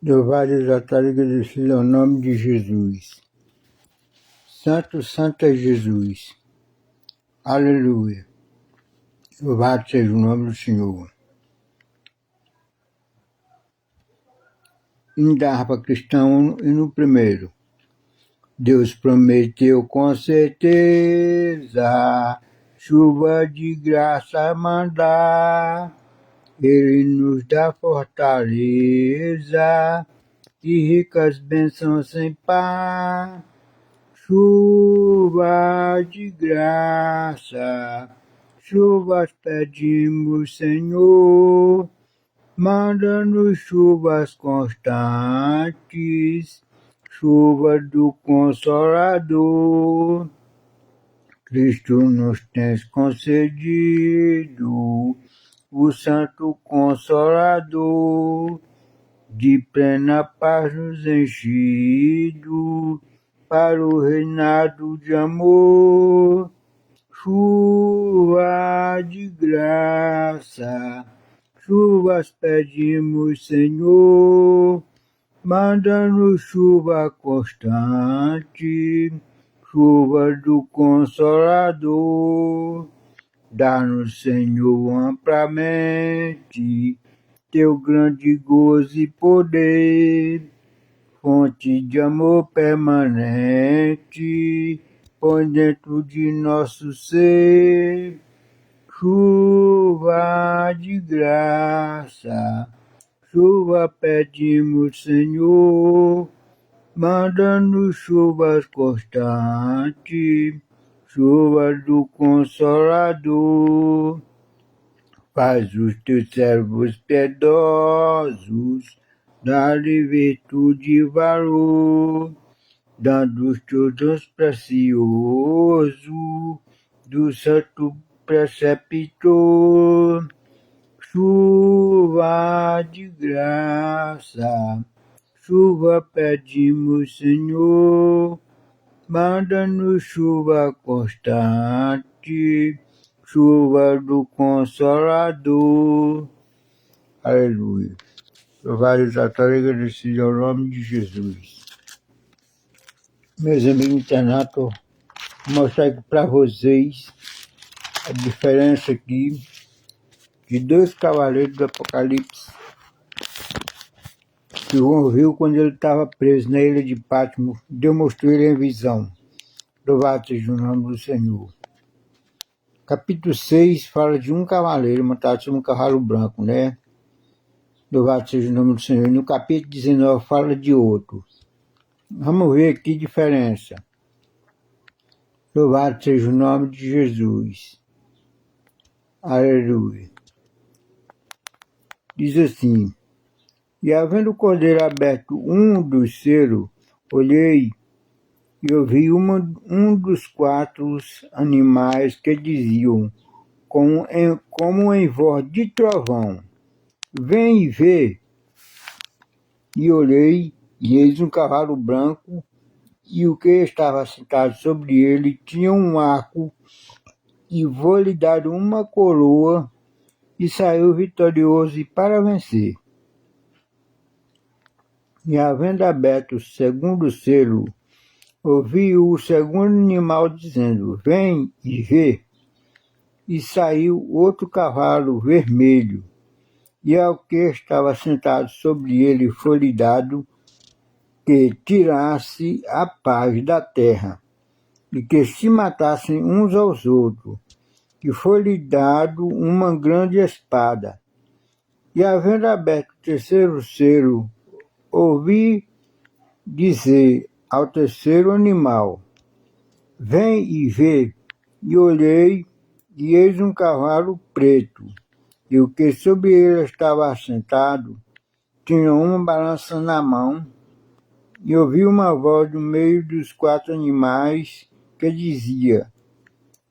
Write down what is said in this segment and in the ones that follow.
Louvado e exaltado e agradecido ao nome de Jesus. Santo, Santo é Jesus. Aleluia. Louvado seja o nome do Senhor. Ainda para cristão e no primeiro. Deus prometeu com certeza chuva de graça mandar. Ele nos dá fortaleza e ricas bênçãos sem par. Chuva de graça, chuvas pedimos, Senhor, manda-nos chuvas constantes, chuva do Consolador. Cristo nos tens concedido o Santo Consolador, de plena paz nos enchido, para o reinado de amor. Chuva de graça, chuvas pedimos, Senhor, manda-nos chuva constante, chuva do Consolador. Dá-nos, Senhor, amplamente teu grande gozo e poder, fonte de amor permanente, põe dentro de nosso ser. Chuva de graça, chuva pedimos, Senhor, manda-nos chuvas constantes, chuva do Consolador. Faz os teus servos piedosos dar-lhe virtude e valor, dando os teus dons preciosos do santo preceptor. Chuva de graça, chuva pedimos, Senhor, manda-nos chuva constante, chuva do Consolador. Aleluia. Louvado e exaltado e agradecido ao nome de Jesus. Meus amigos internautas, vou mostrar aqui para vocês a diferença aqui de dois cavaleiros do Apocalipse que João viu quando ele estava preso na ilha de Patmos. Deus mostrou ele em visão. Louvado seja o nome do Senhor. Capítulo 6 fala de um cavaleiro montado sobre um cavalo branco, né? Louvado seja o nome do Senhor. No capítulo 19 fala de outro. Vamos ver aqui a diferença. Louvado seja o nome de Jesus. Aleluia. Diz assim: E havendo o cordeiro aberto um dos selos, olhei e ouvi um dos quatro animais que diziam, como em voz de trovão: Vem e vê. E olhei, e eis um cavalo branco, e o que estava sentado sobre ele tinha um arco, e vou-lhe dar uma coroa, e saiu vitorioso e para vencer. E havendo aberto o segundo selo, ouvi o segundo animal dizendo: Vem e vê. E saiu outro cavalo vermelho, e ao que estava sentado sobre ele foi-lhe dado que tirasse a paz da terra, e que se matassem uns aos outros, que foi-lhe dado uma grande espada. E havendo aberto o terceiro selo, ouvi dizer ao terceiro animal: Vem e vê. E olhei, e eis um cavalo preto, e o que sobre ele estava assentado tinha uma balança na mão, e ouvi uma voz do meio dos quatro animais que dizia: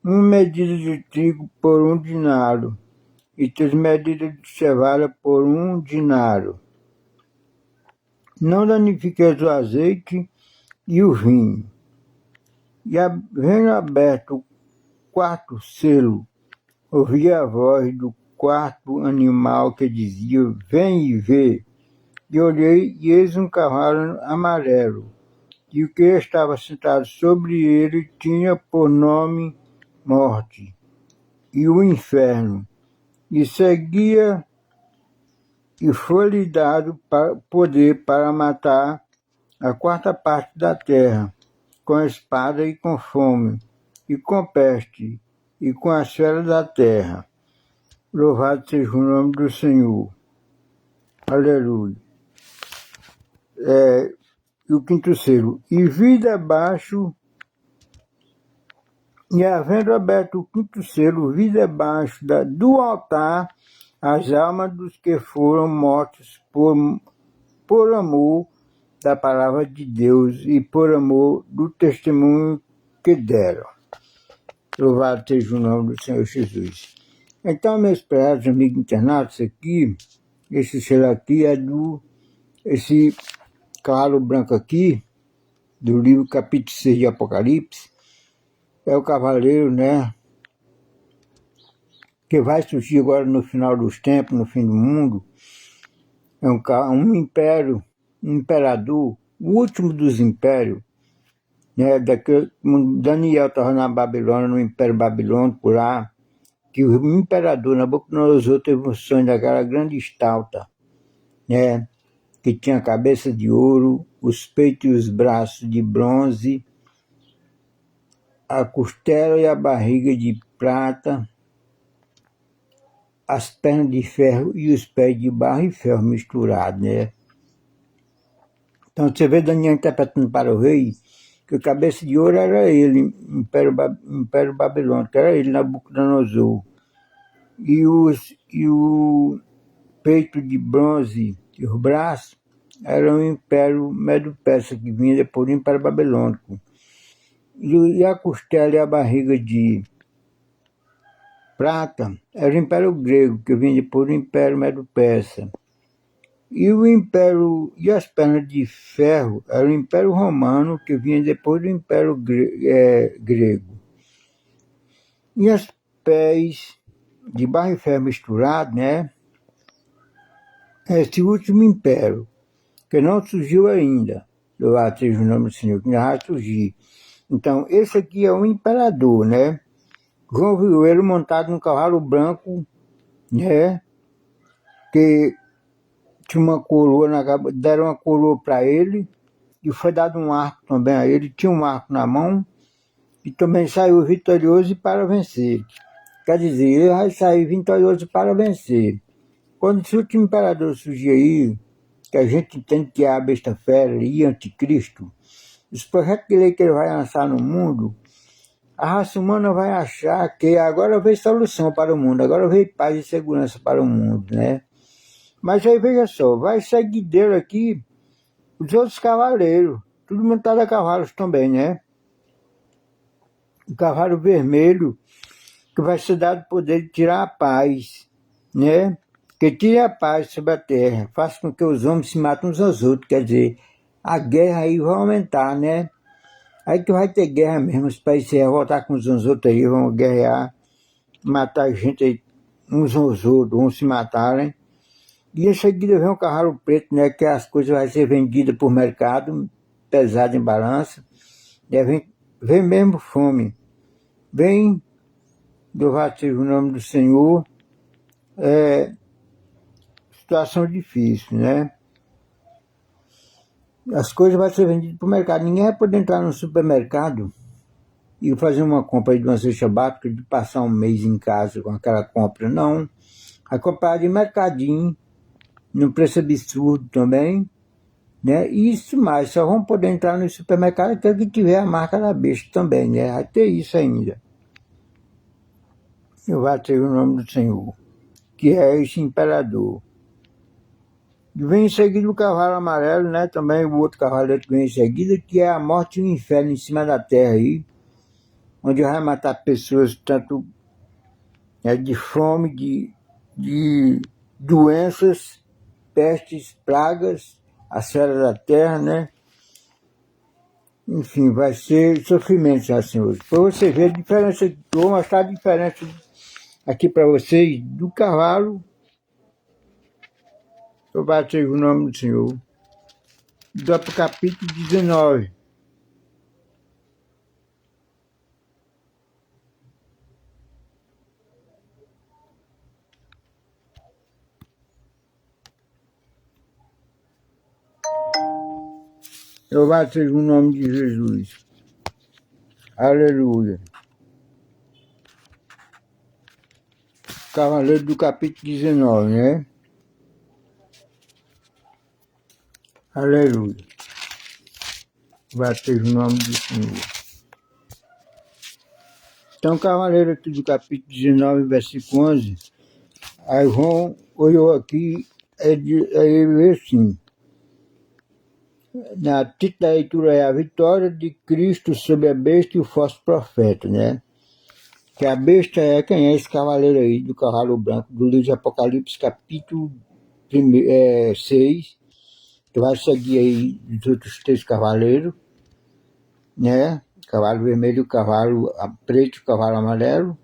Uma medida de trigo por 1 dinário, e 3 medidas de cevada por 1 dinário. Não danifiqueis o azeite e o vinho. E havendo aberto o quarto selo, ouvi a voz do quarto animal que dizia: Vem e vê. E olhei, e eis um cavalo amarelo, e o que estava sentado sobre ele tinha por nome Morte, e o Inferno, e seguia, e foi-lhe dado poder para matar a quarta parte da terra, com espada e com fome, e com peste, e com as feras da terra. Louvado seja o nome do Senhor. Aleluia. E o quinto selo. E vi debaixo, e havendo aberto o quinto selo, vi debaixo do altar as almas dos que foram mortos por amor da palavra de Deus e por amor do testemunho que deram. Louvado seja o nome do Senhor Jesus. Então, meus prezados amigos internados, esse selo aqui é esse cavalo branco aqui, do livro capítulo 6 de Apocalipse, é o cavaleiro, né, que vai surgir agora no final dos tempos, no fim do mundo. É um império, um imperador, o último dos impérios, né, Daniel estava na Babilônia, no Império Babilônico, por lá, que o imperador Nabucodonosor teve um sonho daquela grande estátua, né, que tinha a cabeça de ouro, os peitos e os braços de bronze, a costela e a barriga de prata, as pernas de ferro e os pés de barro e ferro misturados, né? Então você vê Daniel interpretando para o rei que a cabeça de ouro era ele, Império Babilônico, era ele, Nabucodonosor. E o peito de bronze e os braços eram o Império Medo-Persa, que vinha depois do Império Babilônico. E a costela e a barriga de prata era o Império Grego, que vinha depois do Império Medo-Persa. E as pernas de ferro era o Império Romano, que vinha depois do Império Grego. E os pés de barro e ferro misturado, né? Esse último império, que não surgiu ainda, louvado seja o nome do Senhor, que ainda vai surgir. Então, esse aqui é um imperador, né? João viu ele montado num cavalo branco, né? Que tinha uma coroa, deram uma coroa para ele, e foi dado um arco também a ele, tinha um arco na mão, e também saiu vitorioso para vencer. Quer dizer, ele vai sair vitorioso para vencer. Quando esse último imperador surgir aí, que a gente entende que é a besta fera e anticristo, os projetos de lei que ele vai lançar no mundo, a raça humana vai achar que agora veio solução para o mundo, agora veio paz e segurança para o mundo, né? Mas aí veja só, vai seguir dele aqui os outros cavaleiros, tudo montado a cavalos também, né? O cavalo vermelho, que vai ser dado o poder de tirar a paz, né? Que tire a paz sobre a terra, faça com que os homens se matem uns aos outros, quer dizer, a guerra aí vai aumentar, né? Aí que vai ter guerra mesmo, os países se revoltar com uns aos outros aí, vão guerrear, matar gente aí, uns aos outros, vão se matarem. E em seguida vem o cavalo preto, né? Que as coisas vão ser vendidas por mercado, pesado em balança, vem mesmo fome, vem, louvado seja o nome do Senhor, situação difícil, né? As coisas vão ser vendidas para o mercado. Ninguém vai poder entrar no supermercado e fazer uma compra de uma cesta básica, de passar um mês em casa com aquela compra. Não. Vai comprar de mercadinho, num preço absurdo também, né? E isso mais, só vão poder entrar no supermercado aquele que tiver a marca da besta também, né? Vai ter isso ainda. Eu vou ter o nome do Senhor, que é esse imperador. E vem em seguida o cavalo amarelo, né? Também o outro cavaleiro que vem em seguida, que é a morte e o inferno em cima da terra aí, onde vai matar pessoas tanto de fome, de doenças, pestes, pragas, as feras da terra, né? Enfim, vai ser sofrimento assim hoje. Para você ver a diferença, vou mostrar a diferença aqui para vocês do cavalo Louvado seja o nome do Senhor. Do capítulo 19. Louvado seja o nome de Jesus. Aleluia. Cavaleiro do capítulo 19, né? Aleluia. Louvado seja o nome do Senhor. Então, cavaleiro aqui do capítulo 19, versículo 11, aí João olhou aqui, ele vê assim, na título da leitura é a vitória de Cristo sobre a besta e o falso profeta, né? Que a besta é quem é esse cavaleiro aí do cavalo branco, do livro de Apocalipse, capítulo 6, que vai seguir aí os outros 3 cavaleiros, né? Cavalo vermelho, cavalo preto, cavalo amarelo.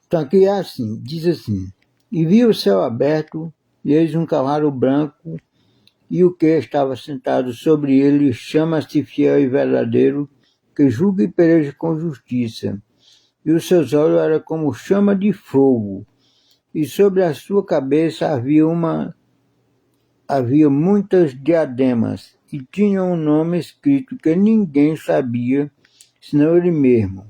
Então aqui é assim, diz assim, e vi o céu aberto, e eis um cavalo branco, e o que estava sentado sobre ele chama-se fiel e verdadeiro, que julga e peleja com justiça. E os seus olhos eram como chama de fogo, e sobre a sua cabeça havia muitas diademas, e tinha um nome escrito que ninguém sabia, senão ele mesmo.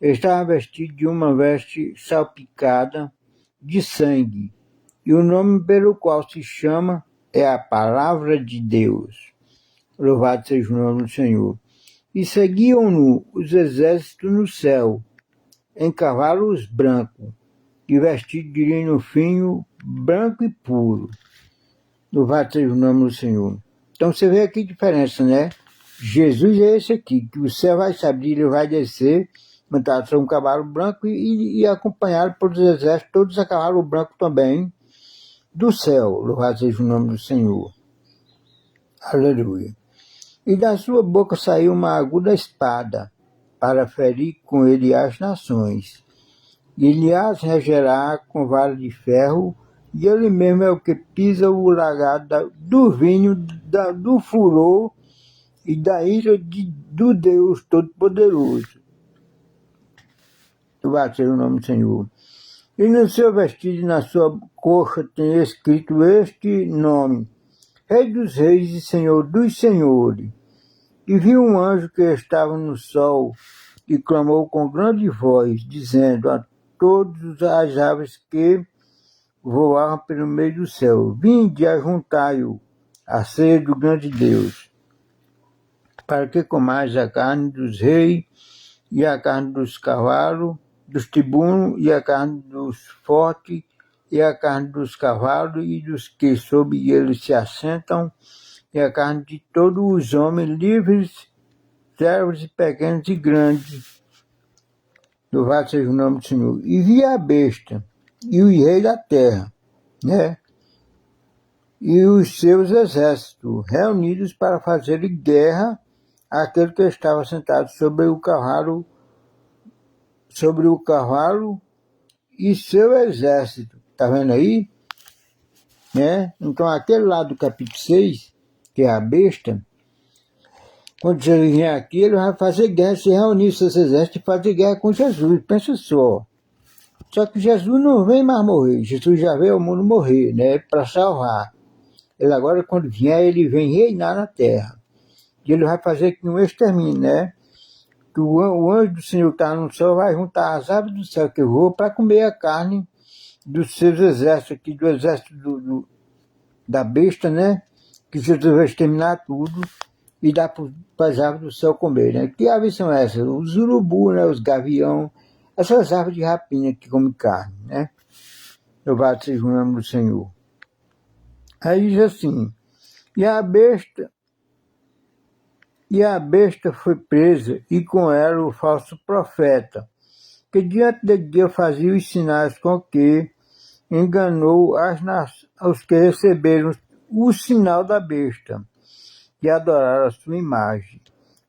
Estava vestido de uma veste salpicada de sangue, e o nome pelo qual se chama é a Palavra de Deus. Louvado seja o nome do Senhor. E seguiam-no os exércitos no céu, em cavalos brancos, e vestidos de linho fino, branco e puro. Louvado seja o nome do Senhor. Então você vê aqui a diferença, né? Jesus é esse aqui, que o céu vai se abrir, ele vai descer, montado sobre um cavalo branco e acompanhado pelos exércitos, todos a cavalo branco também, do céu. Louvado seja o nome do Senhor. Aleluia. E da sua boca saiu uma aguda espada, para ferir com ele as nações. E ele as regerá com vara de ferro, e ele mesmo é o que pisa o lagar do vinho, do furor e da ira do Deus Todo-Poderoso. Louvado seja o nome do Senhor. E no seu vestido e na sua coxa tem escrito este nome, Rei dos Reis e Senhor dos Senhores. E viu um anjo que estava no sol e clamou com grande voz, dizendo a todas as aves que voavam pelo meio do céu, vinde e ajuntai-o à ceia do grande Deus, para que comais a carne dos reis e a carne dos cavalos, dos tribunos e a carne dos fortes e a carne dos cavalos e dos que sobre eles se assentam e a carne de todos os homens livres, servos e pequenos e grandes. Louvado seja o nome do Senhor. E vi a besta e o rei da terra, né? E os seus exércitos reunidos para fazer guerra àquele que estava sentado sobre o cavalo e seu exército. Está vendo aí? Né? Então aquele lá do capítulo 6, que é a besta, quando ele vier aqui, ele vai fazer guerra, se reunir seus exércitos e fazer guerra com Jesus. Pensa só. Só que Jesus não vem mais morrer. Jesus já veio ao mundo morrer, né? Para salvar. Ele agora, quando vier, ele vem reinar na terra. E ele vai fazer que um extermínio, né? Que o anjo do Senhor que está no céu vai juntar as aves do céu que voam para comer a carne dos seus exércitos aqui, do exército da besta, né? Que Jesus vai exterminar tudo e dá para as aves do céu comer, né? Que aves são essas? Os urubu, né? Os gavião, essas aves de rapina que comem carne, né? Louvado seja o nome do Senhor. Aí diz assim, e a besta foi presa, e com ela o falso profeta, que diante de Deus fazia os sinais com que enganou os que receberam o sinal da besta, e adoraram a sua imagem.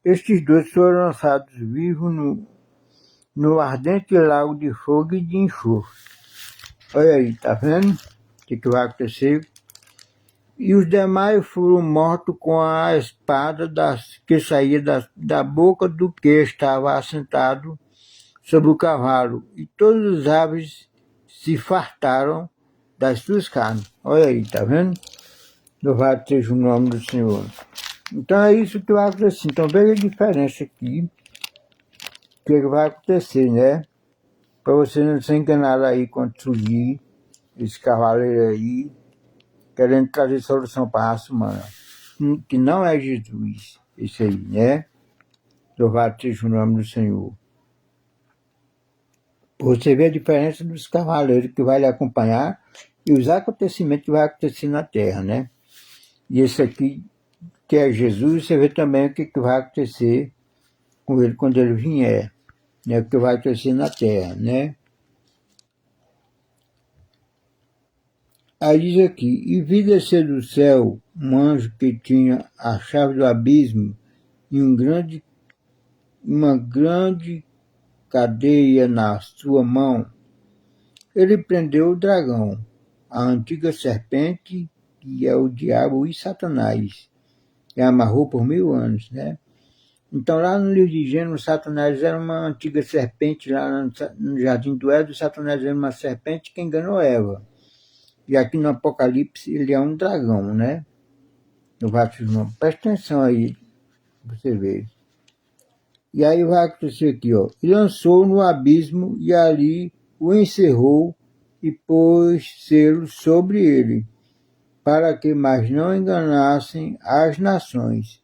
Estes dois foram lançados vivos no ardente lago de fogo e de enxofre. Olha aí, tá vendo? que vai acontecer? E os demais foram mortos com a espada que saía da boca do que estava assentado sobre o cavalo. E todas as aves se fartaram das suas carnes. Olha aí, tá vendo? Louvado seja o nome do Senhor. Então é isso que vai acontecer. Então veja a diferença aqui, o que vai acontecer, né? Para você não ser enganado aí quando surgir esse cavaleiro aí, querendo trazer solução para a raça humana. Que não é Jesus, esse aí, né? Louvado seja o nome do Senhor. Você vê a diferença dos cavaleiros que vai lhe acompanhar e os acontecimentos que vai acontecer na Terra, né? E esse aqui, que é Jesus, você vê também o que vai acontecer com ele quando ele vier, né? O que vai acontecer na Terra, né? Aí diz aqui, e vi descer do céu um anjo que tinha a chave do abismo e uma grande cadeia na sua mão. Ele prendeu o dragão, a antiga serpente, que é o diabo e Satanás, e amarrou por 1000 anos, né? Então lá no livro de Gênesis, Satanás era uma antiga serpente, lá no jardim do Éden, Satanás era uma serpente que enganou Eva. E aqui no Apocalipse ele é um dragão, né? No batismo. Presta atenção aí, pra você ver. E aí vai acontecer aqui, ó. E lançou no abismo e ali o encerrou e pôs selo sobre ele, para que mais não enganassem as nações,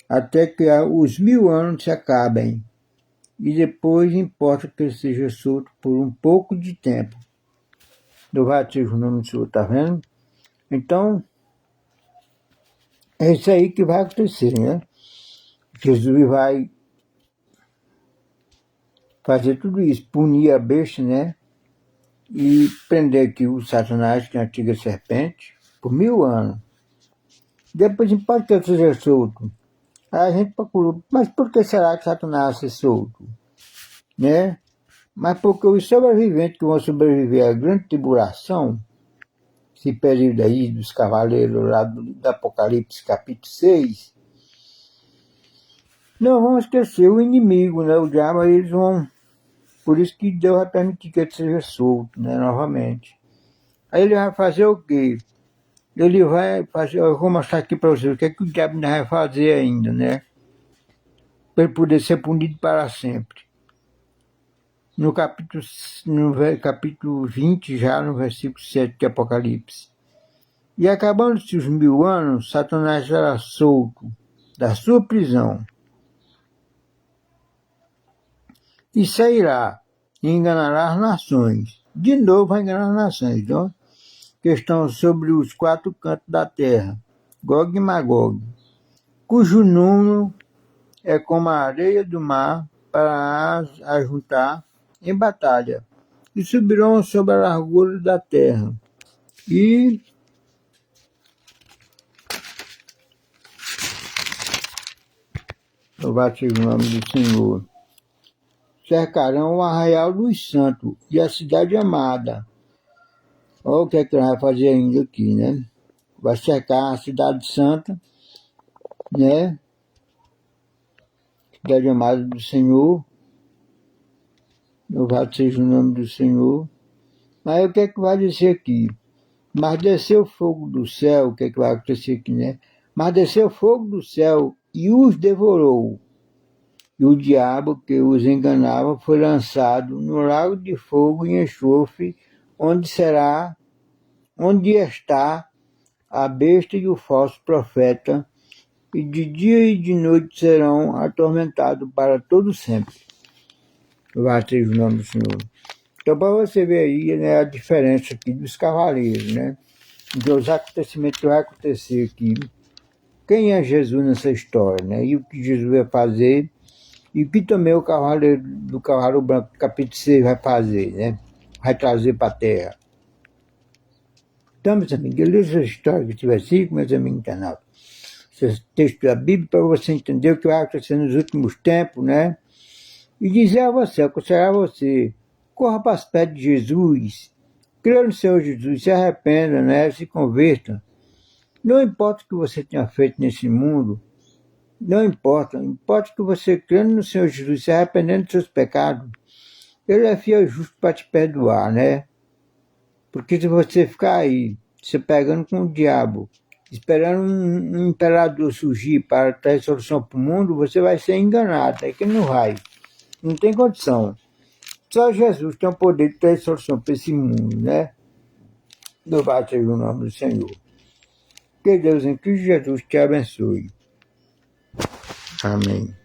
até que os 1000 anos se acabem. E depois importa que ele seja solto por um pouco de tempo. Louvado seja o nome do Senhor, tá vendo? Então, é isso aí que vai acontecer, né? Jesus vai fazer tudo isso, punir a besta, né? E prender aqui o Satanás, que é a antiga serpente, por 1000 anos. Depois importa que ele seja solto. Aí a gente procurou, mas por que será que Satanás vai ser solto? Né? Mas porque os sobreviventes que vão sobreviver à grande tribulação, esse período aí dos cavaleiros lá do Apocalipse capítulo 6, não vão esquecer o inimigo, né? O diabo, eles vão... Por isso que Deus vai permitir que ele seja solto, né? Novamente. Aí ele vai fazer o quê? Ele vai fazer... Eu vou mostrar aqui para vocês o que é que o diabo ainda vai fazer ainda, né? Para ele poder ser punido para sempre. No capítulo 20, já no versículo 7 de Apocalipse. E acabando-se os 1000 anos, Satanás será solto da sua prisão e sairá e enganará as nações. De novo vai enganar as nações, então, que estão sobre os 4 cantos da terra, Gog e Magog, cujo número é como a areia do mar para as ajuntar em batalha, e subirão sobre a largura da terra. E louvado seja o nome do Senhor. Cercarão o arraial dos santos e a cidade amada. Olha o que é que ele vai fazer ainda aqui, né? Vai cercar a cidade santa, né? Cidade amada do Senhor. Louvado seja o nome do Senhor. Mas o que é que vai dizer aqui? Mas desceu fogo do céu, o que é que vai acontecer aqui, né? Mas desceu fogo do céu e os devorou. E o diabo que os enganava foi lançado no lago de fogo e enxofre, onde está a besta e o falso profeta, e de dia e de noite serão atormentados para todo sempre. Louvado seja o nome do Senhor. Então, para você ver aí, né, a diferença aqui dos cavaleiros, né? Dos acontecimentos que vai acontecer aqui. Quem é Jesus nessa história, né? E o que Jesus vai fazer, e o que também o cavaleiro do cavalo branco, capítulo 6, vai fazer, né? Vai trazer para a terra. Então, meus amigos, eu li essa história, esse versículo, meus amigos internautas. Esse texto da Bíblia, para você entender o que vai acontecer nos últimos tempos, né? E dizer a você, aconselhar a você, corra para os pés de Jesus, Creia no Senhor Jesus, se arrependa, né? Se converta. Não importa o que você tenha feito nesse mundo, não importa. Importa que você creia no Senhor Jesus, se arrependendo dos seus pecados. Ele é fiel e justo para te perdoar, né? Porque se você ficar aí, se pegando com o diabo, esperando um imperador surgir para trazer solução para o mundo, você vai ser enganado. É que não vai. Não tem condição. Só Jesus tem o poder de trazer solução para esse mundo, né? Louvado seja o nome do Senhor. Que Deus em Cristo Jesus te abençoe. Amém.